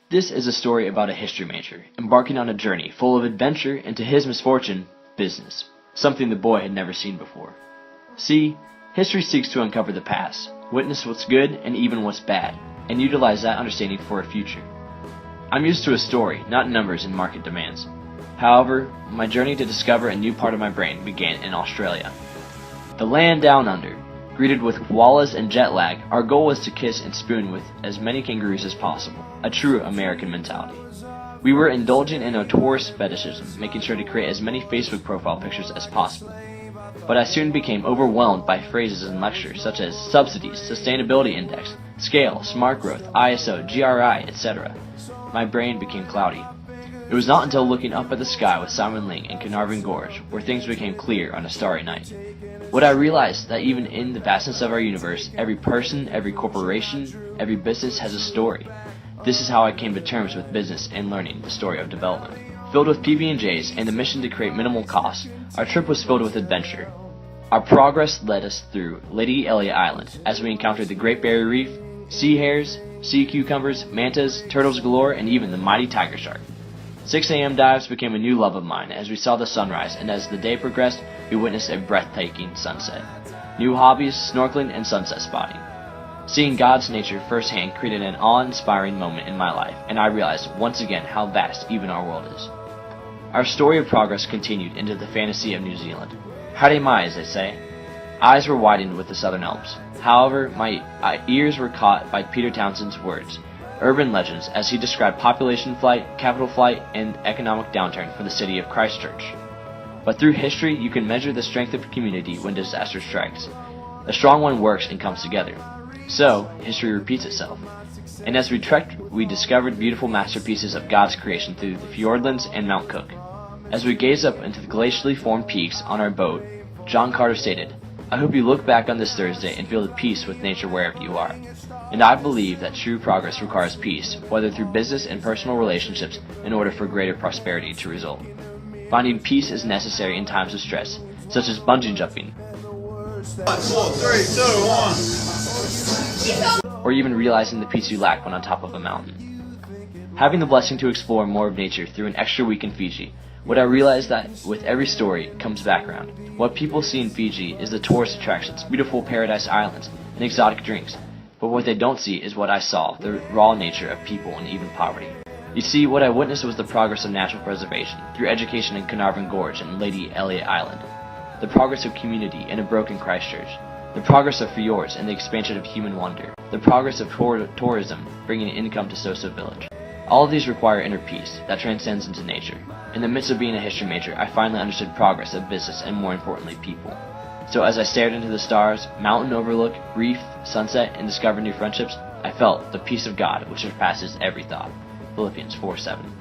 This is a story about a history major embarking on a journey full of adventure and, to his misfortune, business, something the boy had never seen before. See, history seeks to uncover the past, witness what's good and even what's bad, and utilize that understanding for a future. I'm used to a story, not numbers and market demands. However, my journey to discover a new part of my brain began in Australia. The land down under. Greeted with koalas and jet lag, our goal was to kiss and spoon with as many kangaroos as possible, a true American mentality. We were indulging in a tourist fetishism, making sure to create as many Facebook profile pictures as possible. But I soon became overwhelmed by phrases in lectures such as subsidies, sustainability index, scale, smart growth, ISO, GRI, etc. My brain became cloudy. It was not until looking up at the sky with Simon Ling and Carnarvon Gorge where things became clear on a starry night. What I realized that even in the vastness of our universe, every person, every corporation, every business has a story. This is how I came to terms with business and learning the story of development. Filled with PB&Js and the mission to create minimal costs, our trip was filled with adventure. Our progress led us through Lady Elliot Island as we encountered the Great Barrier Reef, sea hares, sea cucumbers, mantas, turtles galore, and even the mighty tiger shark. 6 a.m. dives became a new love of mine as we saw the sunrise, and as the day progressed, we witnessed a breathtaking sunset. New hobbies, snorkeling, and sunset spotting. Seeing God's nature firsthand created an awe-inspiring moment in my life, and I realized once again how vast even our world is. Our story of progress continued into the fantasy of New Zealand. Haere mai, as they say. Eyes were widened with the southern Alps. However, my ears were caught by Peter Townsend's words. Urban legends as he described population flight, capital flight, and economic downturn for the city of Christchurch. But through history, you can measure the strength of a community when disaster strikes. A strong one works and comes together. So, history repeats itself. And as we trekked, we discovered beautiful masterpieces of God's creation through the Fiordlands and Mount Cook. As we gazed up into the glacially formed peaks on our boat, John Carter stated, "I hope you look back on this Thursday and feel the peace with nature wherever you are." And I believe that true progress requires peace, whether through business and personal relationships, in order for greater prosperity to result. Finding peace is necessary in times of stress, such as bungee jumping, 4, 3, 2, 1. or even realizing the peace you lack when on top of a mountain. Having the blessing to explore more of nature through an extra week in Fiji, what I realized that with every story comes background. What people see in Fiji is the tourist attractions, beautiful paradise islands, and exotic drinks. But what they don't see is what I saw, the raw nature of people and even poverty. You see, what I witnessed was the progress of natural preservation through education in Carnarvon Gorge and Lady Elliot Island, the progress of community in a broken Christchurch, the progress of fjords and the expansion of human wonder, the progress of tourism bringing income to Soso Village. All of these require inner peace that transcends into nature. In the midst of being a history major, I finally understood progress of business and, more importantly, people. So as I stared into the stars, mountain overlook, reef, sunset, and discovered new friendships, I felt the peace of God which surpasses every thought. Philippians 4:7.